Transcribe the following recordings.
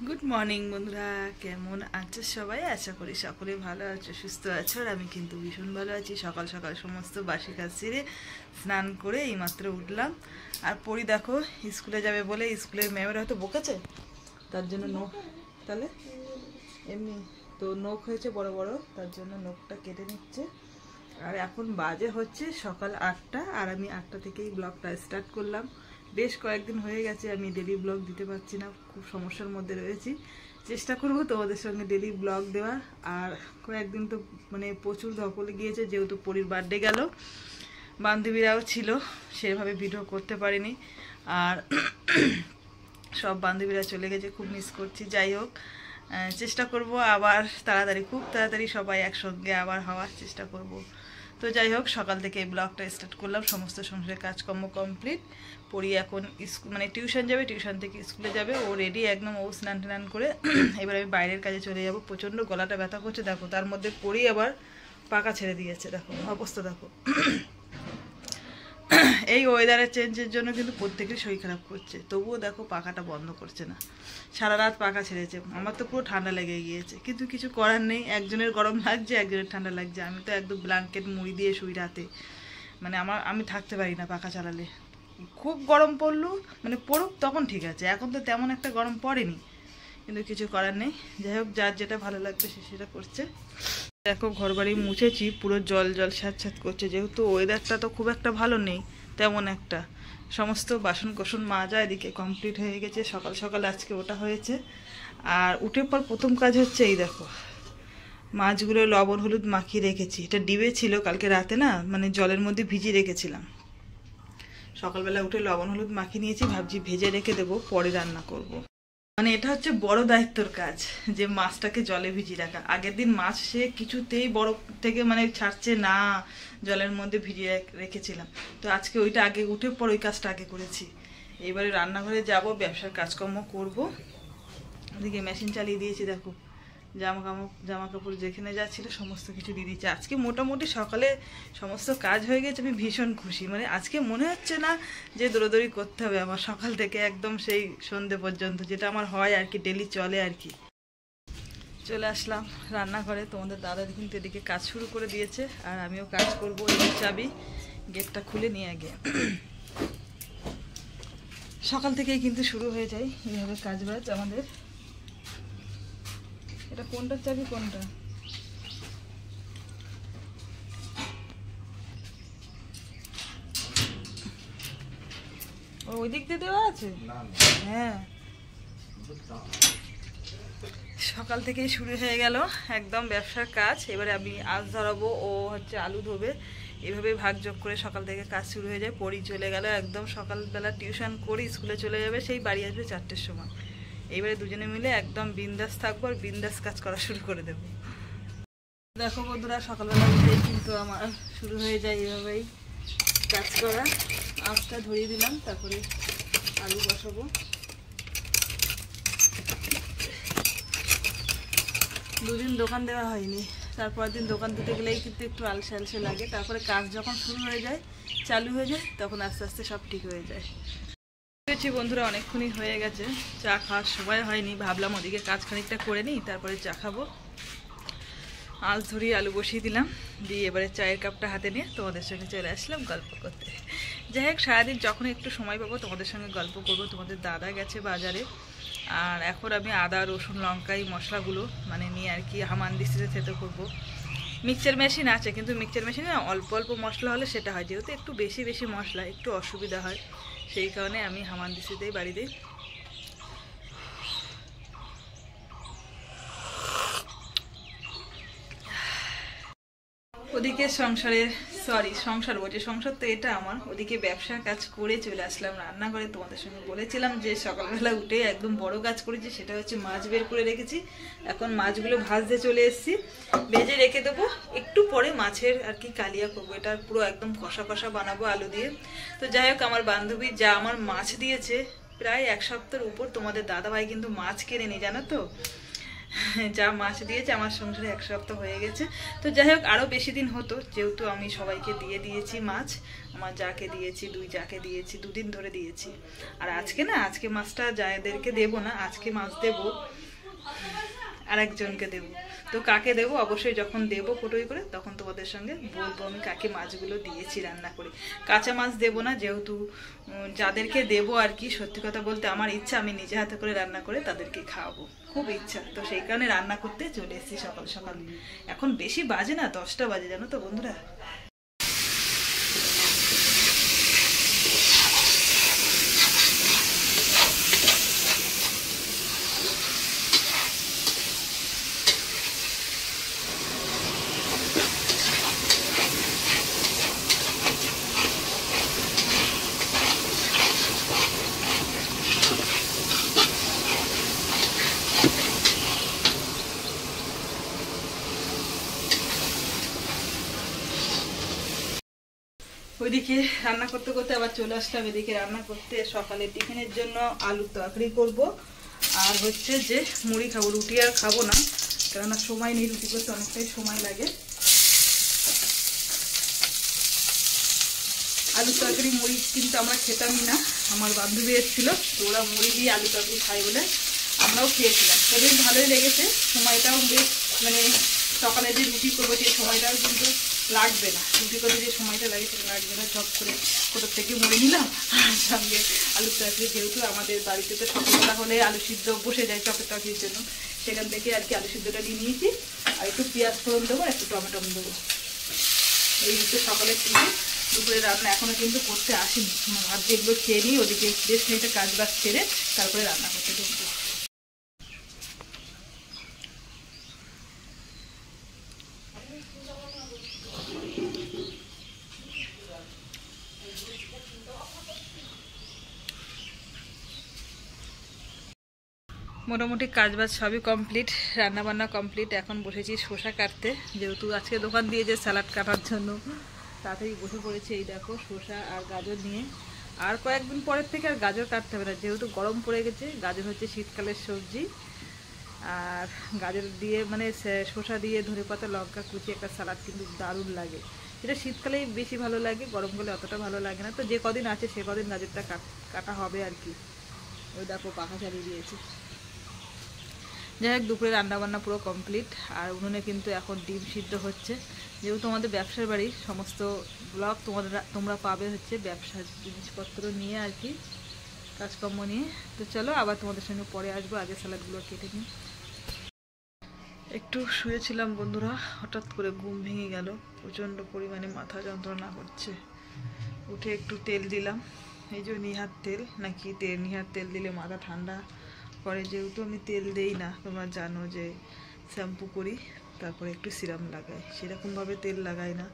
Good morning বন্ধুরা, কেমন আছো সবাই? আশা করি সকলে ভালো আছো, সুস্থ আছো। আর আমি কিন্তু ভীষণ ভালো আছি। সকাল সকাল সমস্ত বাসি কাজ সেরে স্নান করে এইমাত্র উঠলাম। আর পরি দেখো স্কুলে যাবে বলে স্কুলের ম্যামের হয়তো বকেছে, তার জন্য নখ, তাহলে এমনি তো নখ হয়েছে বড় বড়, তার জন্য নখটা কেটে নিচ্ছে। আর এখন বাজে হচ্ছে সকাল 8টা, আর আমি 8টা থেকেই ব্লগটা স্টার্ট করলাম। বেশ কয়েকদিন হয়ে গেছে আমি ডেলি ব্লগ দিতে পারছি না, খুব সমস্যার মধ্যে রয়েছি। চেষ্টা করবো তোমাদের সঙ্গে ডেলি ব্লগ দেওয়ার। আর কয়েকদিন তো মানে প্রচুর ধকলে গিয়েছে, যেহেতু পরীর বার্থডে গেল, বান্ধবীরাও ছিল, সেভাবে ভিডিও করতে পারিনি। আর সব বান্ধবীরা চলে গেছে, খুব মিস করছি। যাই হোক, চেষ্টা করব আবার তাড়াতাড়ি, খুব তাড়াতাড়ি সবাই একসঙ্গে আবার হওয়ার চেষ্টা করব। তো যাই হোক, সকাল থেকে এই ব্লগটা স্টার্ট করলাম। সমস্ত সংসারের কাজকর্ম কমপ্লিট। পড়ি এখন স্কুল মানে টিউশন যাবে, টিউশন থেকে স্কুলে যাবে, ও রেডি একদম, ও স্নান টান করে এবার আমি বাইরের কাজে চলে যাব। প্রচণ্ড গলাটা ব্যথা করছে দেখো, তার মধ্যে পড়ি আবার পাকা ছেড়ে দিয়েছে, দেখো অবস্থা দেখো। এই ওয়েদারের চেঞ্জের জন্য কিন্তু প্রত্যেকের শরীর খারাপ করছে, তবুও দেখো পাখাটা বন্ধ করছে না, সারা রাত পাখা ছেড়েছে। আমার তো পুরো ঠান্ডা লেগে গিয়েছে, কিন্তু কিছু করার নেই। একজনের গরম লাগছে, একজনের ঠান্ডা লাগছে। আমি তো একদম ব্ল্যাঙ্কেট মুড়ি দিয়ে শুই রাতে, মানে আমি থাকতে পারি না পাখা চালালে। খুব গরম পড়লো, মানে পড়ুক তখন ঠিক আছে, এখন তো তেমন একটা গরম পড়েনি, কিন্তু কিছু করার নেই। যাই হোক, যার যেটা ভালো লাগবে সে সেটা করছে। দেখো ঘরবাড়ি মুছেছি, পুরো জল জল স্যাঁতস্যাঁত করছে, যেহেতু ওয়েদারটা তো খুব একটা ভালো নেই তেমন একটা। সমস্ত বাসন কোসন মাজা এদিকে কমপ্লিট হয়ে গেছে, সকাল সকাল আজকে ওটা হয়েছে। আর উঠে পর প্রথম কাজ হচ্ছে এই দেখো, মাছগুলো লবণ হলুদ মাখিয়ে রেখেছি। এটা ডিবে ছিল কালকে রাতে, না মানে জলের মধ্যে ভিজিয়ে রেখেছিলাম। সকালবেলা উঠে লবণ হলুদ মাখিয়ে নিয়েছি, ভাবছি ভেজে রেখে দেবো, পরে রান্না করব। মানে এটা হচ্ছে বড় দায়িত্বর কাজ, যে মাছটাকে জলে ভিজিয়ে রাখা। আগের দিন মাছ সে কিছুতেই বরফ থেকে মানে ছাড়ছে না, জলের মধ্যে ভিজিয়ে রেখেছিলাম। তো আজকে ওইটা আগে উঠে পর ওই কাজটা আগে করেছি। এইবারে রান্নাঘরে যাব, ব্যবসার কাজকর্ম করব। ওদিকে মেশিন চালিয়ে দিয়েছি, দেখো জামা কাপড় যেখানে যা ছিল সমস্ত কিছু দিয়ে দিচ্ছে। আজকে মোটামুটি সকালে সমস্ত কাজ হয়ে গেছে, আমি ভীষণ খুশি। মানে আজকে মনে হচ্ছে না যে দৌড়াদৌড়ি করতে হবে আমার, সকাল থেকে একদম সেই সন্ধে পর্যন্ত, যেটা আমার হয় আর কি, ডেলি চলে আর কি। চলে আসলাম রান্নাঘরে, তোমাদের দাদা কিন্তু এদিকে কাজ শুরু করে দিয়েছে, আর আমিও কাজ করবো। এই চাবি গেটটা খুলে নিয়ে আগে। সকাল থেকেই কিন্তু শুরু হয়ে যায় এইভাবে কাজ বাজ আমাদের। এটা কোনটা চাবি, কোনটা? ওই দিক দিয়ে দেওয়া আছে, হ্যাঁ। সকাল থেকেই শুরু হয়ে গেল একদম ব্যবসার কাজ। এবারে আমি আজ ধরাবো, ও হচ্ছে আলু ধোবে, এইভাবে ভাগযোগ করে সকাল থেকে কাজ শুরু হয়ে যায়। পড়ি চলে গেল একদম সকালবেলা, টিউশন করি স্কুলে চলে যাবে, সেই বাড়ি আসবে 4টের সময়। এইবারে দুজনে মিলে একদম বিন্দাস থাকবো, আর বিন্দাস কাজ করা শুরু করে দেবো। দেখো বন্ধুরা, সকালবেলা উঠেই কিন্তু আমার শুরু হয়ে যায় এভাবেই কাজ করা। আঁচটা ধরিয়ে দিলাম, তারপরে আলু বসাবো। দুদিন দোকান দেওয়া হয়নি, তারপরের দিন দোকান দিতে গেলেই কিন্তু একটু আলসে আলসে লাগে। তারপরে কাজ যখন শুরু হয়ে যায়, চালু হয়ে যায়, তখন আস্তে আস্তে সব ঠিক হয়ে যায়। বন্ধুরা অনেকক্ষণই হয়ে গেছে, চা খাওয়ার সময় হয়নি, ভাবলাম ওদিকে কাজ খানিকটা করে নিই, তারপরে চা খাবো। আঁচ ধরিয়ে আলু বসিয়ে দিলাম, দিয়ে এবারে চায়ের কাপটা হাতে নিয়ে তোমাদের সঙ্গে চলে আসলাম গল্প করতে। যাই হোক, সারাদিন যখন একটু সময় পাবো তোমাদের সঙ্গে গল্প করবো। তোমাদের দাদা গেছে বাজারে, আর এখন আমি আদা রসুন লঙ্কা এই মশলাগুলো মানে নিয়ে আর কি হামানদিস্তিতে থেতে করবো। মিক্সচার মেশিন আছে, কিন্তু মিক্সচার মেশিনে অল্প অল্প মশলা হলে সেটা হয়, যেহেতু একটু বেশি বেশি মশলা একটু অসুবিধা হয়, সেই কারণে আমি হামানদিস্তিতেই বাড়িতেই। ওদিকে সংসার বলছে, সংসার তো এটা আমার। ওদিকে ব্যবসার কাজ করে চলে আসলাম রান্নাঘরে। তোমাদের সঙ্গে বলেছিলাম যে সকালবেলা উঠে একদম বড় কাজ করেছি, সেটা হচ্ছে মাছ বের করে রেখেছি। এখন মাছগুলো ভাজতে চলে এসেছি, ভেজে রেখে দেবো। একটু পরে মাছের আর কি কালিয়া করবো, এটা পুরো একদম কষা কষা বানাবো আলু দিয়ে। তো যাই হোক, আমার বান্ধবী যা আমার মাছ দিয়েছে, প্রায় 1 সপ্তাহের উপর তোমাদের দাদাভাই কিন্তু মাছ কেনেনি, জানো তো। যা মাছ দিয়েছে আমার সংসারে 1 সপ্তাহ হয়ে গেছে। তো যাই হোক, আরও বেশি দিন হতো, যেহেতু আমি সবাইকে দিয়ে দিয়েছি মাছ। আমার যাকে দিয়েছি, 2 যাকে দিয়েছি, 2 দিন ধরে দিয়েছি। আর আজকে না, আজকে মাছটা যাদেরকে দেবো না, আজকে মাছ দেবো আরেকজনকে দেবো। তো কাকে দেবো অবশ্যই যখন দেবো ফটোই করে, তখন তোমাদের সঙ্গে বলবো আমি কাকে মাছগুলো দিয়েছি রান্না করে। কাঁচা মাছ দেবো না, যেহেতু যাদেরকে দেবো আর কি, সত্যি কথা বলতে আমার ইচ্ছা আমি নিজে হাতে করে রান্না করে তাদেরকে খাওয়াবো, খুব ইচ্ছা। তো সেই কারণে রান্না করতে চলে এসেছি সকাল সকাল। এখন বেশি বাজে না, 10টা বাজে, জানো তো বন্ধুরা। ওইদিকে রান্না করতে করতে আবার চলে আসলাম এদিকে রান্না করতে। সকালে টিফিনের জন্য আলুর তরকারি করব, আর হচ্ছে যে মুড়ি খাবো, রুটি আর খাবো না, কেননা সময় নেই, রুটি করতে অনেকটাই সময় লাগে। আলুর তরকারি মুড়ি কিন্তু আমরা খেতামই না, আমার বান্ধবী এসেছিলো, তো ওরা মুড়ি দিয়ে আলু তরকারি খাই বলে আমরাও খেয়েছিলাম। তো বেশ ভালোই লেগেছে, সময়টাও বেশ মানে সকালে যে রুটি করবো সেই সময়টাও কিন্তু লাগবে না, রুটি করতে যে সময়টা লাগে সেটা লাগবে না। চপ করে কোথার থেকে মুড়ে নিলাম, আর সঙ্গে আলুর তরকারি, যেহেতু আমাদের বাড়িতে তো সকালবেলা হলে আলু সিদ্ধ বসে যায় চপের তরকারির জন্য, সেখান থেকে আর কি আলু সিদ্ধটা নিয়ে নিয়েছি। আর একটু পেঁয়াজ ফোড়ন দেবো, একটু টমেটো দেবো। এই হচ্ছে সকালের টিফিন। দুপুরে রান্না এখনও কিন্তু করতে আসিনি, ভাবছি এগুলো খেয়ে নিই, ওদিকে বেশ খানিকটা কাজ বাজ ছেড়ে তারপরে রান্না করতে ঢুকবো। মোটামুটি কাজবাজ সবই কমপ্লিট, রান্নাবান্না কমপ্লিট। এখন বসেছি শসা কাটতে, যেহেতু আজকে দোকান দিয়েছে স্যালাড কাটার জন্য, তাড়াতাড়ি বসে পড়েছে। এই দেখো শসা আর গাজর নিয়ে। আর কয়েকদিন পরের থেকে আর গাজর কাটতে হবে না, যেহেতু গরম পড়ে গেছে। গাজর হচ্ছে শীতকালের সবজি, আর গাজর দিয়ে মানে শসা দিয়ে ধনেপাতা লঙ্কা কুচি একটা স্যালাড কিন্তু দারুণ লাগে। এটা শীতকালেই বেশি ভালো লাগে, গরমকালে অতটা ভালো লাগে না। তো যে কদিন আছে সে কদিন গাজরটা কাটা হবে আর কি। ওই দেখো পাখা চালিয়ে দিয়েছি। যাই হোক, দুপুরে রান্নাবান্না পুরো কমপ্লিট। আর উনুনে কিন্তু এখন ডিম সিদ্ধ হচ্ছে, যেহেতু আমাদের ব্যবসার বাড়ি, সমস্ত ব্লগ তোমরা পাবে হচ্ছে ব্যবসার জিনিসপত্র নিয়ে আর কি, কাজকর্ম নিয়ে। তো চলো আবার তোমাদের সঙ্গে পরে আসবো, আগে স্যালাডগুলো কেটে নিই। একটু শুয়েছিলাম বন্ধুরা, হঠাৎ করে ঘুম ভেঙে গেল, প্রচণ্ড পরিমাণে মাথা যন্ত্রণা করছে। উঠে একটু তেল দিলাম, এই যে নিহার তেল নাকি নিহার তেল দিলে মাথা ঠান্ডা করে, যেহেতু আমি তেল দেই না, তোমরা জানো যে শ্যাম্পু করি, তারপরে একটু সিরাম লাগাই, সেরকমভাবে তেল লাগাই না।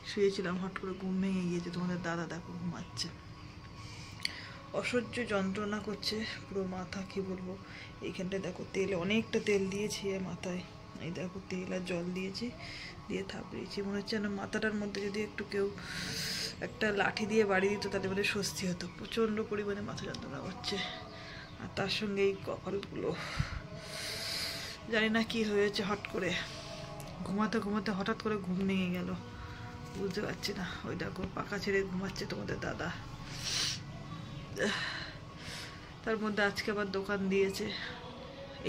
শুয়েছিলাম, হট করে ঘুম ভেঙে গিয়েছে। তোমাদের দাদা দেখো ঘুমাচ্ছে, অসহ্য যন্ত্রণা করছে পুরো মাথা, কি বলবো। এইখানটায় দেখো তেল, অনেকটা তেল দিয়েছি মাথায়, এই দেখো তেল আর জল দিয়েছি, দিয়ে থাপড়িয়েছি। মনে হচ্ছে না মাথাটার মধ্যে যদি একটু কেউ একটা লাঠি দিয়ে বাড়ি দিত তাহলে মানে স্বস্তি হতো, প্রচণ্ড পরিমাণে মাথা যন্ত্রণা করছে। আর তার সঙ্গে এই কপালগুলো, জানি না কি হয়েছে, হট করে ঘুমাতে ঘুমাতে হঠাৎ করে ঘুম ভেঙে গেল, বুঝতে পারছি না। ওই দেখো পাখা ছেড়ে ঘুমাচ্ছে তোমাদের দাদা। তার মধ্যে আজকে আবার দোকান দিয়েছে,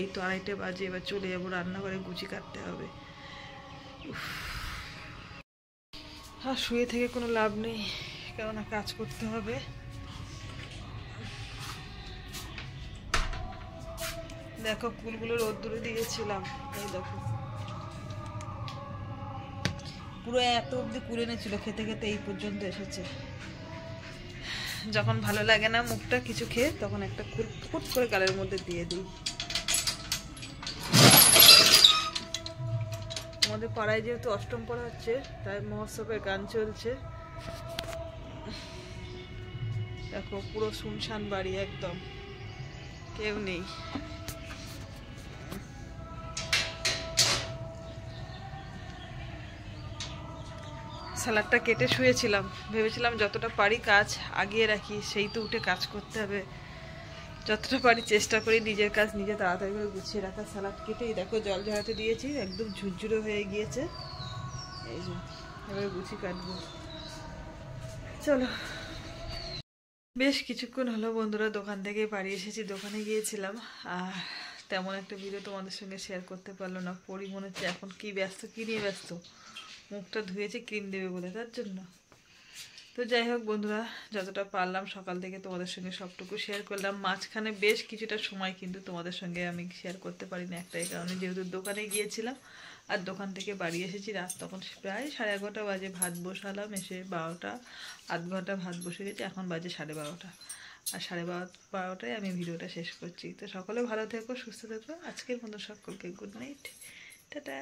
এই তো 2:30 বাজে, এবার চলে যাবো রান্নাঘরে, গুছি কাটতে হবে। আর শুয়ে থেকে কোনো লাভ নেই, কেননা কাজ করতে হবে। দেখো ফুলগুলো রোদ্দুরে দিয়েছিলাম, এই দেখো পুরো এত অব্দি কুড়ে এনেছিল, খেতে খেতে এই পর্যন্ত এসেছে। যখন ভালো লাগে না মুখটা কিছু খেয়ে, তখন একটা কুট করে গালের মধ্যে দিয়ে দিই। আমাদের পাড়ায় যেহেতু অষ্টম পড়া হচ্ছে, তাই মহোৎসবের গান চলছে। দেখো পুরো শুনশান বাড়ি, একদম কেউ নেই। স্যালাডটা কেটে শুয়েছিলাম, ভেবেছিলাম যতটা পারি কাজ আগিয়ে রাখি, সেই তো উঠে কাজ করতে হবে। যতটা পারি চেষ্টা করি নিজের কাজ নিজে তাড়াতাড়ি করে গুছিয়ে রাখা। স্যালাড কেটে এই দেখো জল ঝরাতে দিয়েছি, একদম ঝুরঝুরে হয়ে গিয়েছে। এই যে এবারে গুছি কাটবো। চলো, বেশ কিছুক্ষণ হলো বন্ধুরা দোকান থেকে বাড়ি এসেছি। দোকানে গিয়েছিলাম আর তেমন একটা ভিডিও তোমাদের সঙ্গে শেয়ার করতে পারলো না। পরি মনে হচ্ছে এখন কি ব্যস্ত, কি নিয়ে ব্যস্ত, মুখটা ধুয়েছে ক্রিম দেবে বলে, তার জন্য। তো যাই হোক বন্ধুরা, যতটা পারলাম সকাল থেকে তোমাদের সঙ্গে সবটুকু শেয়ার করলাম। মাঝখানে বেশ কিছুটা সময় কিন্তু তোমাদের সঙ্গে আমি শেয়ার করতে পারি না, একটাই কারণে, যেহেতু দোকানে গিয়েছিলাম আর দোকান থেকে বাড়ি এসেছি রাত তখন প্রায় 11:30 বাজে। ভাত বসালাম, এসে 12টা, আধ ঘন্টা ভাত বসে গেছে, এখন বাজে 12:30। আর 12:30টায় আমি ভিডিওটা শেষ করছি। তো সকলে ভালো থেকো, সুস্থ থেকো। আজকের মতো সকলকে গুড নাইট, টাটা।